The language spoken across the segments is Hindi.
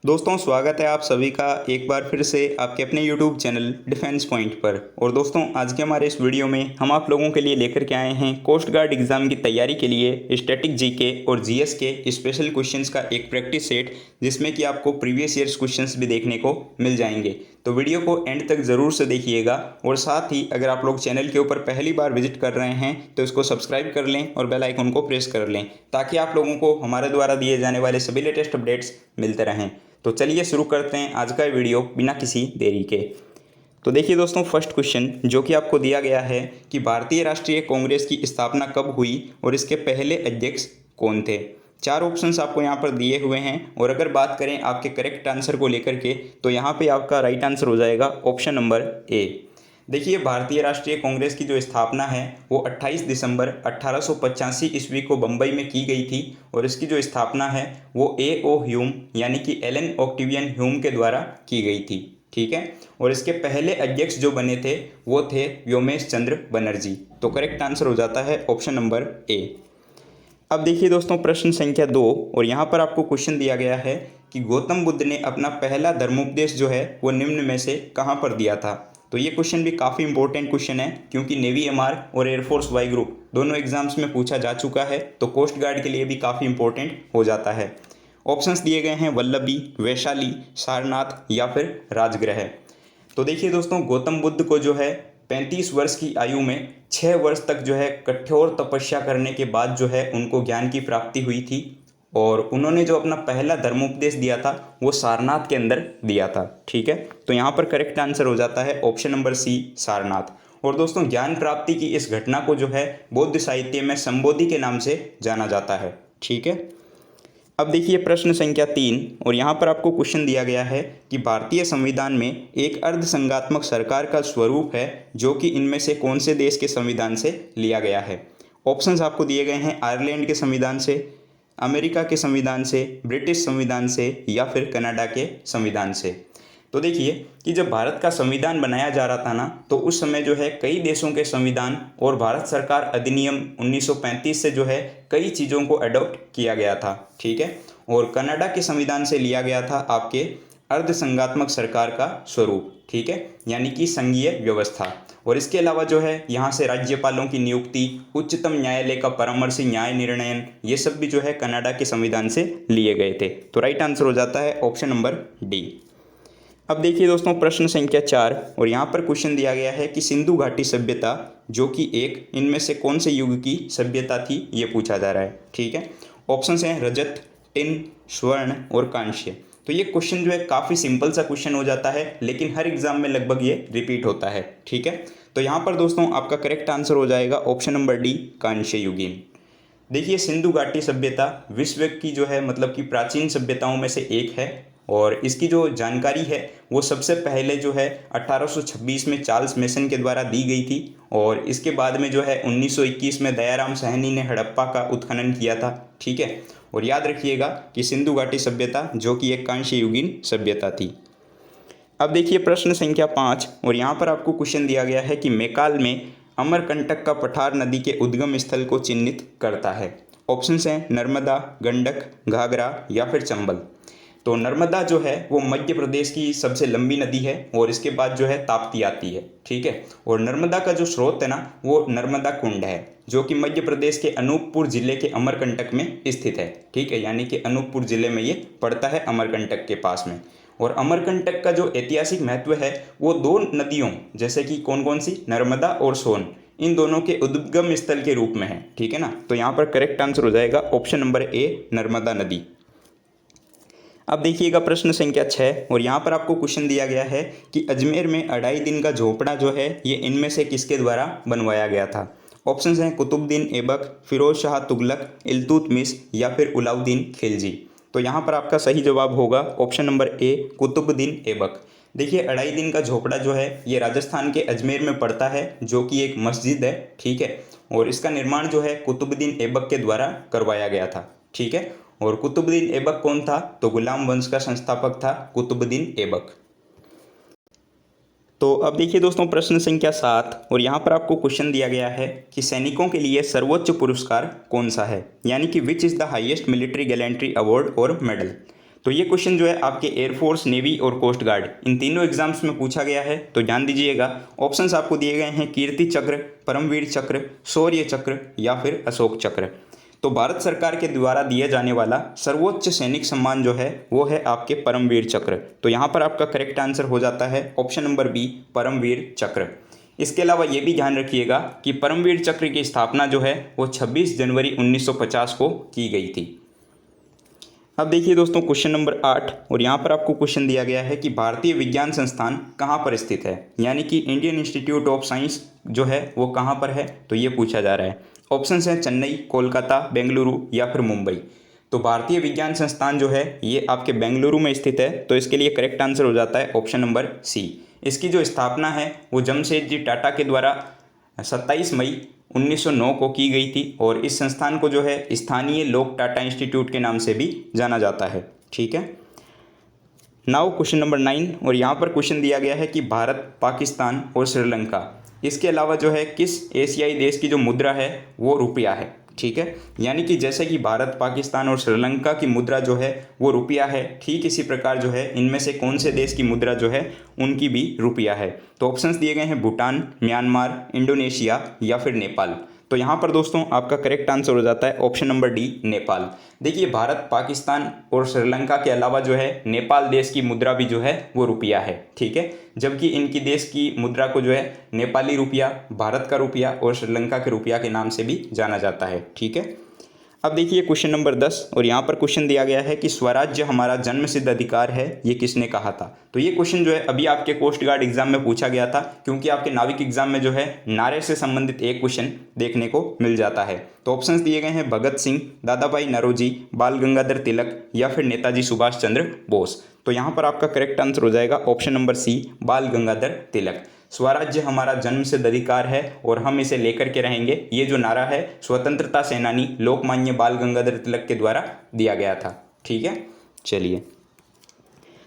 दोस्तों स्वागत है आप सभी का एक बार फिर से आपके अपने YouTube चैनल डिफेंस पॉइंट पर। और दोस्तों आज के हमारे इस वीडियो में हम आप लोगों के लिए लेकर के आए हैं कोस्ट गार्ड एग्ज़ाम की तैयारी के लिए स्टैटिक जीके और जीएस के स्पेशल क्वेश्चंस का एक प्रैक्टिस सेट, जिसमें कि आपको प्रीवियस ईयर्स क्वेश्चंस भी देखने को मिल जाएंगे। तो वीडियो को एंड तक ज़रूर से देखिएगा। और साथ ही अगर आप लोग चैनल के ऊपर पहली बार विजिट कर रहे हैं तो इसको सब्सक्राइब कर लें और बेल आइकन को प्रेस कर लें, ताकि आप लोगों को हमारे द्वारा दिए जाने वाले सभी लेटेस्ट अपडेट्स मिलते रहें। तो चलिए शुरू करते हैं आज का वीडियो बिना किसी देरी के। तो देखिए दोस्तों, फर्स्ट क्वेश्चन जो कि आपको दिया गया है कि भारतीय राष्ट्रीय कांग्रेस की स्थापना कब हुई और इसके पहले अध्यक्ष कौन थे। चार ऑप्शंस आपको यहाँ पर दिए हुए हैं। और अगर बात करें आपके करेक्ट आंसर को लेकर के, तो यहाँ पे आपका राइट आंसर हो जाएगा ऑप्शन नंबर ए। देखिए, भारतीय राष्ट्रीय कांग्रेस की जो स्थापना है वो 28 दिसंबर 1885 ईस्वी को बम्बई में की गई थी। और इसकी जो स्थापना है वो A.O. ह्यूम यानी कि एलन ऑक्टेवियन ह्यूम के द्वारा की गई थी। ठीक है। और इसके पहले अध्यक्ष जो बने थे वो थे व्योमेश चंद्र बनर्जी। तो करेक्ट आंसर हो जाता है ऑप्शन नंबर ए। अब देखिए दोस्तों, प्रश्न संख्या 2। और यहाँ पर आपको क्वेश्चन दिया गया है कि गौतम बुद्ध ने अपना पहला धर्मोपदेश जो है वो निम्न में से कहाँ पर दिया था। तो ये क्वेश्चन भी काफ़ी इंपॉर्टेंट क्वेश्चन है, क्योंकि नेवी एमआर और एयरफोर्स वाई ग्रुप दोनों एग्जाम्स में पूछा जा चुका है। तो कोस्ट गार्ड के लिए भी काफ़ी इंपॉर्टेंट हो जाता है। ऑप्शंस दिए गए हैं वल्लभी, वैशाली, सारनाथ या फिर राजगृह। तो देखिए दोस्तों, गौतम बुद्ध को जो है 35 वर्ष की आयु में 6 वर्ष तक जो है कठोर तपस्या करने के बाद जो है उनको ज्ञान की प्राप्ति हुई थी। और उन्होंने जो अपना पहला धर्मोपदेश दिया था वो सारनाथ के अंदर दिया था। ठीक है। तो यहाँ पर करेक्ट आंसर हो जाता है ऑप्शन नंबर सी, सारनाथ। और दोस्तों, ज्ञान प्राप्ति की इस घटना को जो है बौद्ध साहित्य में संबोधि के नाम से जाना जाता है। ठीक है। अब देखिए प्रश्न संख्या 3। और यहाँ पर आपको क्वेश्चन दिया गया है कि भारतीय संविधान में एक अर्धसंघात्मक सरकार का स्वरूप है, जो कि इनमें से कौन से देश के संविधान से लिया गया है। ऑप्शंस आपको दिए गए हैं आयरलैंड के संविधान से, अमेरिका के संविधान से, ब्रिटिश संविधान से या फिर कनाडा के संविधान से। तो देखिए कि जब भारत का संविधान बनाया जा रहा था ना, तो उस समय जो है कई देशों के संविधान और भारत सरकार अधिनियम 1935 से जो है कई चीज़ों को अडॉप्ट किया गया था। ठीक है। और कनाडा के संविधान से लिया गया था आपके अर्धसंघात्मक सरकार का स्वरूप। ठीक है, यानी कि संघीय व्यवस्था। और इसके अलावा जो है यहाँ से राज्यपालों की नियुक्ति, उच्चतम न्यायालय का परामर्शी न्याय निर्णयन, ये सब भी जो है कनाडा के संविधान से लिए गए थे। तो राइट आंसर हो जाता है ऑप्शन नंबर डी। अब देखिए दोस्तों, प्रश्न संख्या 4। और यहाँ पर क्वेश्चन दिया गया है कि सिंधु घाटी सभ्यता जो कि एक इनमें से कौन से युग की सभ्यता थी, ये पूछा जा रहा है। ठीक है। ऑप्शंस हैं रजत, टिन, स्वर्ण और कांस्य। तो ये क्वेश्चन जो है काफ़ी सिंपल सा क्वेश्चन हो जाता है, लेकिन हर एग्जाम में लगभग ये रिपीट होता है। ठीक है। तो यहाँ पर दोस्तों आपका करेक्ट आंसर हो जाएगा ऑप्शन नंबर डी, कांस्य युगीन। देखिए, सिंधु घाटी सभ्यता विश्व की जो है मतलब कि प्राचीन सभ्यताओं में से एक है। और इसकी जो जानकारी है वो सबसे पहले जो है 1826 में चार्ल्स मेसन के द्वारा दी गई थी। और इसके बाद में जो है 1921 में दयाराम साहनी ने हड़प्पा का उत्खनन किया था। ठीक है। और याद रखिएगा कि सिंधु घाटी सभ्यता जो कि एक कांस्य युगीन सभ्यता थी। अब देखिए प्रश्न संख्या 5। और यहाँ पर आपको क्वेश्चन दिया गया है कि मैकाल में अमरकंटक का पठार नदी के उद्गम स्थल को चिन्हित करता है। ऑप्शंस हैं नर्मदा, गंडक, घाघरा या फिर चंबल। तो नर्मदा जो है वो मध्य प्रदेश की सबसे लंबी नदी है और इसके बाद जो है ताप्ती आती है। ठीक है। और नर्मदा का जो स्रोत है ना वो नर्मदा कुंड है, जो कि मध्य प्रदेश के अनूपपुर जिले के अमरकंटक में स्थित है। ठीक है, यानी कि अनूपपुर जिले में ये पड़ता है, अमरकंटक के पास में। और अमरकंटक का जो ऐतिहासिक महत्व है वो दो नदियों, जैसे कि कौन कौन सी, नर्मदा और सोन, इन दोनों के उद्गम स्थल के रूप में है। ठीक है ना। तो यहाँ पर करेक्ट आंसर हो जाएगा ऑप्शन नंबर ए, नर्मदा नदी। अब देखिएगा प्रश्न संख्या 6। और यहाँ पर आपको क्वेश्चन दिया गया है कि अजमेर में 2.5 दिन का झोपड़ा जो है ये इनमें से किसके द्वारा बनवाया गया था। ऑप्शंस हैं कुतुबुद्दीन ऐबक, फिरोज शाह तुगलक, इल्तुतमिश या फिर अलाउद्दीन खिलजी। तो यहाँ पर आपका सही जवाब होगा option number A, Qutubuddin Aibak. देखिए, 2.5 दिन का झोपड़ा जो है ये राजस्थान के अजमेर में पड़ता है, जो कि एक मस्जिद है। ठीक है। और इसका निर्माण जो है कुतुबुद्दीन ऐबक के द्वारा करवाया गया था। ठीक है। और कुतुबुद्दीन ऐबक कौन था, तो गुलाम वंश का संस्थापक था कुतुबुद्दीन ऐबक। तो अब देखिए दोस्तों प्रश्न संख्या 7। और यहाँ पर आपको क्वेश्चन दिया गया है कि सैनिकों के लिए सर्वोच्च पुरस्कार कौन सा है, यानी कि which is the highest military gallantry award और मेडल। तो ये क्वेश्चन जो है आपके एयरफोर्स, नेवी और कोस्ट गार्ड इन तीनों एग्जाम्स में पूछा गया है, तो ध्यान दीजिएगा। ऑप्शंस आपको दिए गए हैं कीर्ति चक्र, परमवीर चक्र, शौर्य चक्र या फिर अशोक चक्र। तो भारत सरकार के द्वारा दिया जाने वाला सर्वोच्च सैनिक सम्मान जो है वो है आपके परमवीर चक्र। तो यहाँ पर आपका करेक्ट आंसर हो जाता है ऑप्शन नंबर बी, परमवीर चक्र। इसके अलावा ये भी ध्यान रखिएगा कि परमवीर चक्र की स्थापना जो है वो 26 जनवरी 1950 को की गई थी। अब देखिए दोस्तों क्वेश्चन नंबर 8, और यहाँ पर आपको क्वेश्चन दिया गया है कि भारतीय विज्ञान संस्थान कहाँ पर स्थित है, यानी कि इंडियन इंस्टीट्यूट ऑफ साइंस जो है वो कहाँ पर है, तो ये पूछा जा रहा है। ऑप्शंस हैं चेन्नई, कोलकाता, बेंगलुरु या फिर मुंबई। तो भारतीय विज्ञान संस्थान जो है ये आपके बेंगलुरु में स्थित है, तो इसके लिए करेक्ट आंसर हो जाता है ऑप्शन नंबर सी। इसकी जो स्थापना है वो जमशेदजी टाटा के द्वारा 27 मई 1909 को की गई थी, और इस संस्थान को जो है स्थानीय लोक टाटा इंस्टीट्यूट के नाम से भी जाना जाता है। ठीक है, नाउ क्वेश्चन नंबर 9, और यहाँ पर क्वेश्चन दिया गया है कि भारत, पाकिस्तान और श्रीलंका इसके अलावा जो है किस एशियाई देश की जो मुद्रा है वो रुपया है। ठीक है, यानी कि जैसे कि भारत, पाकिस्तान और श्रीलंका की मुद्रा जो है वो रुपया है, ठीक इसी प्रकार जो है इनमें से कौन से देश की मुद्रा जो है उनकी भी रुपया है। तो ऑप्शंस दिए गए हैं भूटान, म्यांमार, इंडोनेशिया या फिर नेपाल। तो यहाँ पर दोस्तों आपका करेक्ट आंसर हो जाता है ऑप्शन नंबर डी, नेपाल। देखिए भारत, पाकिस्तान और श्रीलंका के अलावा जो है नेपाल देश की मुद्रा भी जो है वो रुपया है। ठीक है, जबकि इनकी देश की मुद्रा को जो है नेपाली रुपया, भारत का रुपया और श्रीलंका के रुपया के नाम से भी जाना जाता है। ठीक है, अब देखिए क्वेश्चन नंबर 10, और यहाँ पर क्वेश्चन दिया गया है कि स्वराज्य हमारा जन्मसिद्ध अधिकार है, ये किसने कहा था। तो ये क्वेश्चन जो है अभी आपके कोस्ट गार्ड एग्जाम में पूछा गया था, क्योंकि आपके नाविक एग्जाम में जो है नारे से संबंधित एक क्वेश्चन देखने को मिल जाता है। तो ऑप्शंस दिए गए हैं भगत सिंह, दादा भाई नौरोजी, बाल गंगाधर तिलक या फिर नेताजी सुभाष चंद्र बोस। तो यहाँ पर आपका करेक्ट आंसर हो जाएगा ऑप्शन नंबर सी, बाल गंगाधर तिलक। स्वराज्य हमारा जन्मसिद्ध अधिकार है और हम इसे लेकर के रहेंगे, ये जो नारा है स्वतंत्रता सेनानी लोकमान्य बाल गंगाधर तिलक के द्वारा दिया गया था। ठीक है, चलिए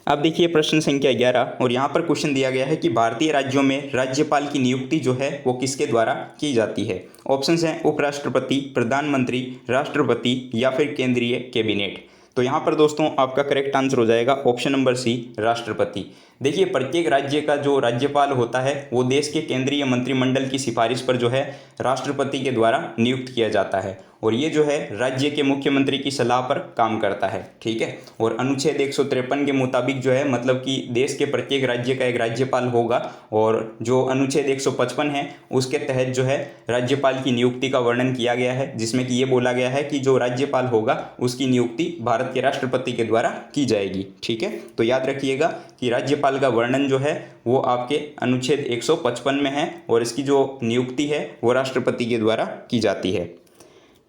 अब देखिए प्रश्न संख्या 11, और यहाँ पर क्वेश्चन दिया गया है कि भारतीय राज्यों में राज्यपाल की नियुक्ति जो है वो किसके द्वारा की जाती है। ऑप्शंस हैं उपराष्ट्रपति, प्रधानमंत्री, राष्ट्रपति या फिर केंद्रीय कैबिनेट। तो यहाँ पर दोस्तों आपका करेक्ट आंसर हो जाएगा ऑप्शन नंबर सी, राष्ट्रपति। देखिए प्रत्येक राज्य का जो राज्यपाल होता है वो देश के केंद्रीय मंत्रिमंडल की सिफारिश पर जो है राष्ट्रपति के द्वारा नियुक्त किया जाता है, और ये जो है राज्य के मुख्यमंत्री की सलाह पर काम करता है। ठीक है, और अनुच्छेद 153 के मुताबिक जो है मतलब कि देश के प्रत्येक राज्य का एक राज्यपाल होगा, और जो अनुच्छेद 155 है उसके तहत जो है राज्यपाल की नियुक्ति का वर्णन किया गया है, जिसमें कि ये बोला गया है कि जो राज्यपाल होगा उसकी नियुक्ति भारत के राष्ट्रपति के द्वारा की जाएगी। ठीक है, तो याद रखिएगा कि राज्यपाल का वर्णन जो है वो आपके अनुच्छेद 155 में है, और इसकी जो नियुक्ति है वो राष्ट्रपति के द्वारा की जाती है।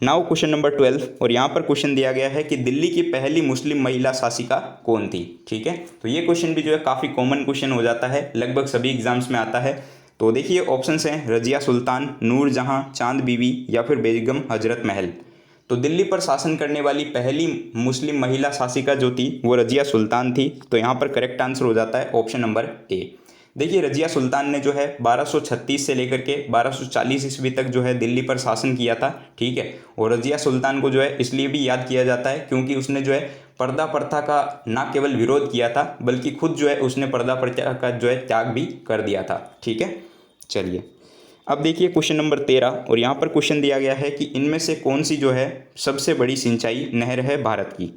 नाउ क्वेश्चन नंबर 12, और यहाँ पर क्वेश्चन दिया गया है कि दिल्ली की पहली मुस्लिम महिला शासिका कौन थी। ठीक है, तो ये क्वेश्चन भी जो है काफ़ी कॉमन क्वेश्चन हो जाता है, लगभग सभी एग्जाम्स में आता है। तो देखिए ऑप्शंस हैं रजिया सुल्तान, नूरजहां, चांद बीवी या फिर बेगम हजरत महल। तो दिल्ली पर शासन करने वाली पहली मुस्लिम महिला शासिका जो थी वो रजिया सुल्तान थी। तो यहाँ पर करेक्ट आंसर हो जाता है ऑप्शन नंबर ए। देखिए रजिया सुल्तान ने जो है 1236 से लेकर के 1240 ईस्वी तक जो है दिल्ली पर शासन किया था। ठीक है, और रजिया सुल्तान को जो है इसलिए भी याद किया जाता है क्योंकि उसने जो है पर्दा प्रथा का न केवल विरोध किया था बल्कि खुद जो है उसने पर्दा प्रथा का जो है त्याग भी कर दिया था। ठीक है, चलिए अब देखिए क्वेश्चन नंबर 13, और यहाँ पर क्वेश्चन दिया गया है कि इनमें से कौन सी जो है सबसे बड़ी सिंचाई नहर है भारत की।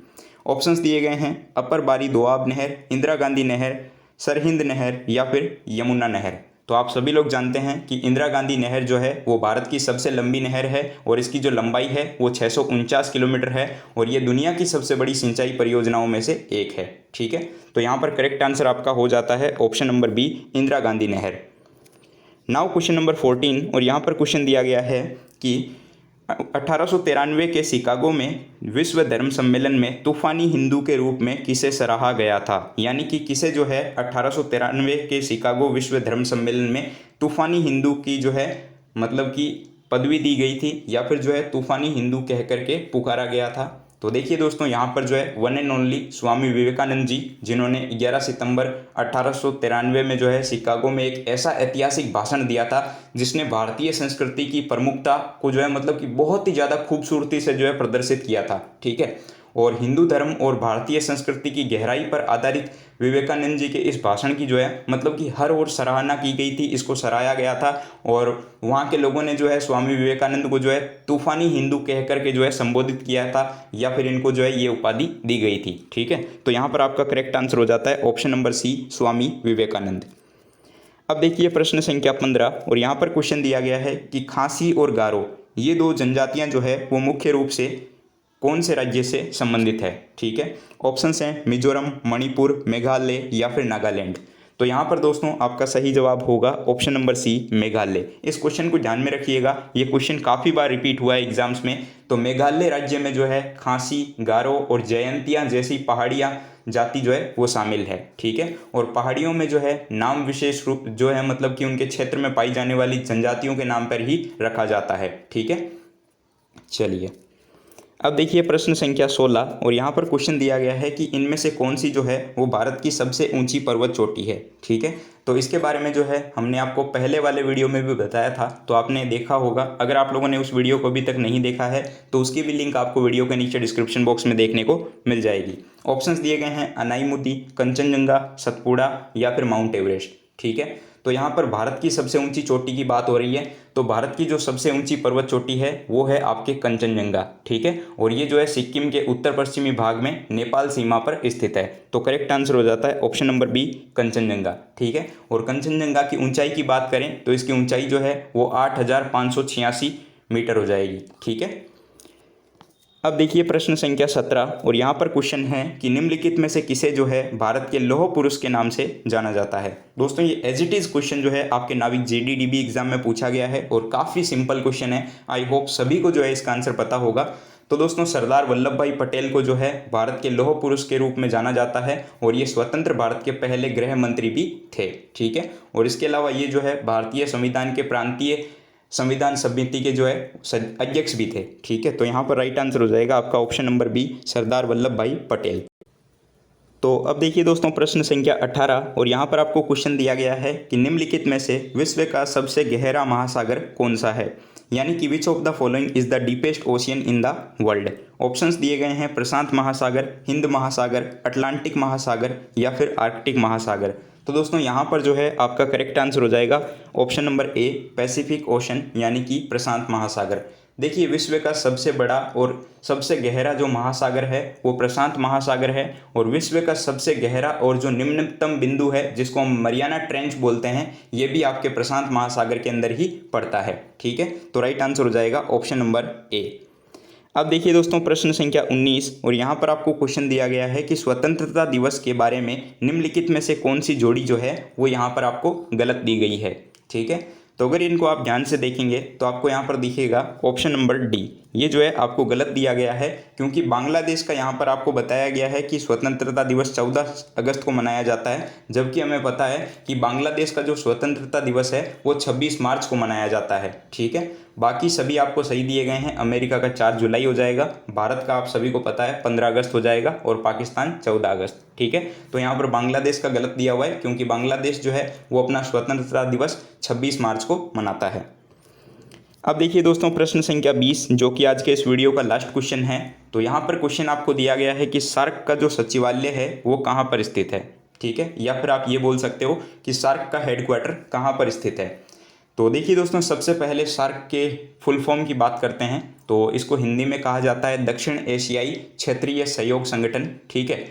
ऑप्शंस दिए गए हैं अपर बारी दोआब नहर, इंदिरा गांधी नहर, सरहिंद नहर या फिर यमुना नहर। तो आप सभी लोग जानते हैं कि इंदिरा गांधी नहर जो है वो भारत की सबसे लंबी नहर है, और इसकी जो लंबाई है वो 649 किलोमीटर है, और ये दुनिया की सबसे बड़ी सिंचाई परियोजनाओं में से एक है। ठीक है, तो यहाँ पर करेक्ट आंसर आपका हो जाता है option number B, Indira Gandhi नहर। नाउ क्वेश्चन नंबर 14, और यहाँ पर क्वेश्चन दिया गया है कि 1893 के शिकागो में विश्व धर्म सम्मेलन में तूफानी हिंदू के रूप में किसे सराहा गया था, यानी कि किसे जो है 1893 के शिकागो विश्व धर्म सम्मेलन में तूफानी हिंदू की जो है मतलब कि पदवी दी गई थी, या फिर जो है तूफानी हिंदू कह करके पुकारा गया था। तो देखिए दोस्तों यहाँ पर जो है one and only Swami Vivekananda ji, जिन्होंने 11 सितंबर 1893 में जो है शिकागो में एक ऐसा ऐतिहासिक भाषण दिया था जिसने भारतीय संस्कृति की प्रमुखता को जो है मतलब कि बहुत ही ज़्यादा खूबसूरती से जो है प्रदर्शित किया था। ठीक है, और हिंदू धर्म और भारतीय संस्कृति की गहराई पर आधारित विवेकानंद जी के इस भाषण की जो है मतलब कि हर ओर सराहना की गई थी, इसको सराहा गया था और वहाँ के लोगों ने जो है स्वामी विवेकानंद को जो है तूफानी हिंदू कह करके जो है संबोधित किया था या फिर इनको जो है ये उपाधि दी गई थी। ठीक है, तो यहाँ पर आपका करेक्ट आंसर हो जाता है option number C, Swami Vivekananda. अब देखिए प्रश्न संख्या 15 और यहाँ पर क्वेश्चन दिया गया है कि खासी और गारो ये दो जनजातियाँ जो है वो मुख्य रूप से कौन से राज्य से संबंधित है। ठीक है, ऑप्शंस हैं मिजोरम, मणिपुर, मेघालय या फिर नागालैंड। तो यहाँ पर दोस्तों आपका सही जवाब होगा ऑप्शन नंबर सी, मेघालय। इस क्वेश्चन को ध्यान में रखिएगा, ये क्वेश्चन काफ़ी बार रिपीट हुआ है एग्जाम्स में। तो मेघालय राज्य में जो है खासी, गारो और जयंतिया जैसी पहाड़ियाँ जाति जो है वो शामिल है। ठीक है, और पहाड़ियों में जो है नाम विशेष रूप जो है मतलब कि उनके क्षेत्र में पाई जाने वाली जनजातियों के नाम पर ही रखा जाता है। ठीक है, चलिए अब देखिए प्रश्न संख्या 16 और यहाँ पर क्वेश्चन दिया गया है कि इनमें से कौन सी जो है वो भारत की सबसे ऊंची पर्वत चोटी है। ठीक है, तो इसके बारे में जो है हमने आपको पहले वाले वीडियो में भी बताया था, तो आपने देखा होगा। अगर आप लोगों ने उस वीडियो को अभी तक नहीं देखा है तो उसकी भी लिंक आपको वीडियो के नीचे डिस्क्रिप्शन बॉक्स में देखने को मिल जाएगी। ऑप्शंस दिए गए हैं अनाईमुदी, कंचनजंगा, सतपुड़ा या फिर माउंट एवरेस्ट। ठीक है, तो यहाँ पर भारत की सबसे ऊंची चोटी की बात हो रही है, तो भारत की जो सबसे ऊंची पर्वत चोटी है वो है आपके कंचनजंगा। ठीक है, और ये जो है सिक्किम के उत्तर पश्चिमी भाग में नेपाल सीमा पर स्थित है। तो करेक्ट आंसर हो जाता है ऑप्शन नंबर बी, कंचनजंगा। ठीक है, और कंचनजंगा की ऊंचाई की बात करें तो इसकी ऊंचाई जो है वो 8,586 मीटर हो जाएगी। ठीक है, अब देखिए प्रश्न संख्या 17 और यहाँ पर क्वेश्चन है कि निम्नलिखित में से किसे जो है भारत के लौह पुरुष के नाम से जाना जाता है। दोस्तों ये एज इट इज़ क्वेश्चन जो है आपके नाविक JDDB एग्जाम में पूछा गया है और काफ़ी सिंपल क्वेश्चन है। आई होप सभी को जो है इसका आंसर पता होगा। तो दोस्तों सरदार वल्लभ भाई पटेल को जो है भारत के लौह पुरुष के रूप में जाना जाता है और ये स्वतंत्र भारत के पहले गृह मंत्री भी थे। ठीक है, और इसके अलावा ये जो है भारतीय संविधान के प्रांतीय संविधान समिति के जो है अध्यक्ष भी थे। ठीक है, तो यहाँ पर राइट आंसर हो जाएगा आपका option number B, Sardar Vallabh भाई पटेल। तो अब देखिए दोस्तों प्रश्न संख्या 18 और यहाँ पर आपको क्वेश्चन दिया गया है कि निम्नलिखित में से विश्व का सबसे गहरा महासागर कौन सा है, यानी कि which of the following is the deepest ocean in the world. Options दिए गए हैं प्रशांत महासागर, हिंद महासागर, अटलांटिक महासागर या फिर आर्कटिक महासागर। तो दोस्तों यहाँ पर जो है आपका करेक्ट आंसर हो जाएगा ऑप्शन नंबर ए, पैसिफिक ओशन यानी कि प्रशांत महासागर। देखिए विश्व का सबसे बड़ा और सबसे गहरा जो महासागर है वो प्रशांत महासागर है और विश्व का सबसे गहरा और जो निम्नतम बिंदु है जिसको हम मरियाना ट्रेंच बोलते हैं ये भी आपके प्रशांत महासागर के अंदर ही पड़ता है। ठीक है, तो राइट आंसर हो जाएगा ऑप्शन नंबर ए। अब देखिए दोस्तों प्रश्न संख्या 19 और यहाँ पर आपको क्वेश्चन दिया गया है कि स्वतंत्रता दिवस के बारे में निम्नलिखित में से कौन सी जोड़ी जो है वो यहाँ पर आपको गलत दी गई है। ठीक है, तो अगर इनको आप ध्यान से देखेंगे तो आपको यहाँ पर दिखेगा ऑप्शन नंबर डी, ये जो है आपको गलत दिया गया है क्योंकि बांग्लादेश का यहाँ पर आपको बताया गया है कि स्वतंत्रता दिवस 14 अगस्त को मनाया जाता है, जबकि हमें पता है कि बांग्लादेश का जो स्वतंत्रता दिवस है वो 26 मार्च को मनाया जाता है। ठीक है, बाकी सभी आपको सही दिए गए हैं। अमेरिका का 4 जुलाई हो जाएगा, भारत का आप सभी को पता है 15 अगस्त हो जाएगा और पाकिस्तान 14 अगस्त। ठीक है, तो यहाँ पर बांग्लादेश का गलत दिया हुआ है क्योंकि बांग्लादेश जो है वो अपना स्वतंत्रता दिवस 26 मार्च को मनाता है। अब देखिए दोस्तों प्रश्न संख्या 20 जो कि आज के इस वीडियो का लास्ट क्वेश्चन है। तो यहाँ पर क्वेश्चन आपको दिया गया है कि सार्क का जो सचिवालय है वो कहाँ पर स्थित है। ठीक है, या फिर आप ये बोल सकते हो कि सार्क का हेडक्वार्टर कहाँ पर स्थित है। तो देखिए दोस्तों सबसे पहले सार्क के फुल फॉर्म की बात करते हैं तो इसको हिंदी में कहा जाता है दक्षिण एशियाई क्षेत्रीय सहयोग संगठन। ठीक है,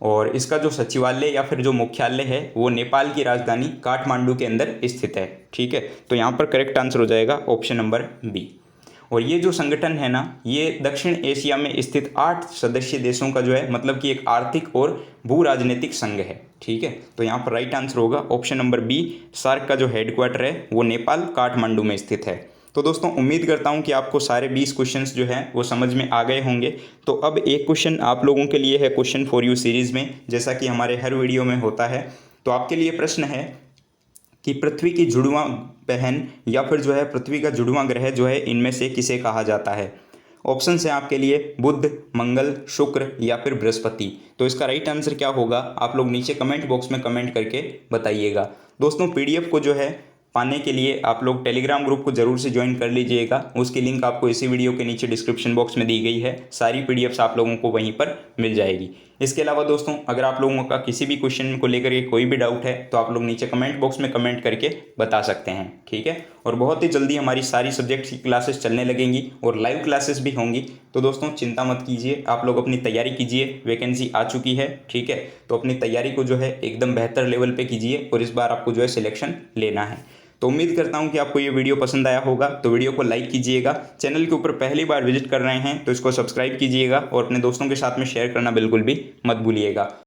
और इसका जो सचिवालय या फिर जो मुख्यालय है वो नेपाल की राजधानी काठमांडू के अंदर स्थित है। ठीक है, तो यहाँ पर करेक्ट आंसर हो जाएगा ऑप्शन नंबर बी। और ये जो संगठन है ना ये दक्षिण एशिया में स्थित 8 सदस्य देशों का जो है मतलब कि एक आर्थिक और भू राजनीतिक संघ है। ठीक है, तो यहाँ पर राइट आंसर होगा ऑप्शन नंबर बी, सार्क का जो हेडक्वार्टर है वो नेपाल काठमांडू में स्थित है। तो दोस्तों उम्मीद करता हूँ कि आपको सारे 20 क्वेश्चंस जो हैं वो समझ में आ गए होंगे। तो अब एक क्वेश्चन आप लोगों के लिए है क्वेश्चन फॉर यू सीरीज़ में, जैसा कि हमारे हर वीडियो में होता है। तो आपके लिए प्रश्न है कि पृथ्वी की जुड़वां बहन या फिर जो है पृथ्वी का जुड़वां ग्रह जो है इनमें से किसे कहा जाता है। ऑप्शन है आपके लिए बुध, मंगल, शुक्र या फिर बृहस्पति। तो इसका राइट आंसर क्या होगा आप लोग नीचे कमेंट बॉक्स में कमेंट करके बताइएगा। दोस्तों PDF को जो है पाने के लिए आप लोग टेलीग्राम ग्रुप को जरूर से ज्वाइन कर लीजिएगा। उसकी लिंक आपको इसी वीडियो के नीचे डिस्क्रिप्शन बॉक्स में दी गई है। सारी पीडीएफ्स आप लोगों को वहीं पर मिल जाएगी। इसके अलावा दोस्तों, अगर आप लोगों का किसी भी क्वेश्चन को लेकर के कोई भी डाउट है तो आप लोग नीचे कमेंट बॉक्स में कमेंट करके बता सकते हैं, ठीक है। और बहुत ही जल्दी हमारी सारी सब्जेक्ट्स की क्लासेस चलने लगेंगी और लाइव क्लासेस भी होंगी। तो दोस्तों चिंता मत कीजिए, आप लोग अपनी तैयारी कीजिए। वैकेंसी आ चुकी है, ठीक है, तो अपनी तैयारी को जो है एकदम बेहतर लेवल पे कीजिए और इस बार आपको जो है सिलेक्शन लेना है। तो उम्मीद करता हूं कि आपको ये वीडियो पसंद आया होगा। तो वीडियो को लाइक कीजिएगा। चैनल के ऊपर पहली बार विजिट कर रहे हैं तो इसको सब्सक्राइब कीजिएगा और अपने दोस्तों के साथ में शेयर करना बिल्कुल भी मत भूलिएगा।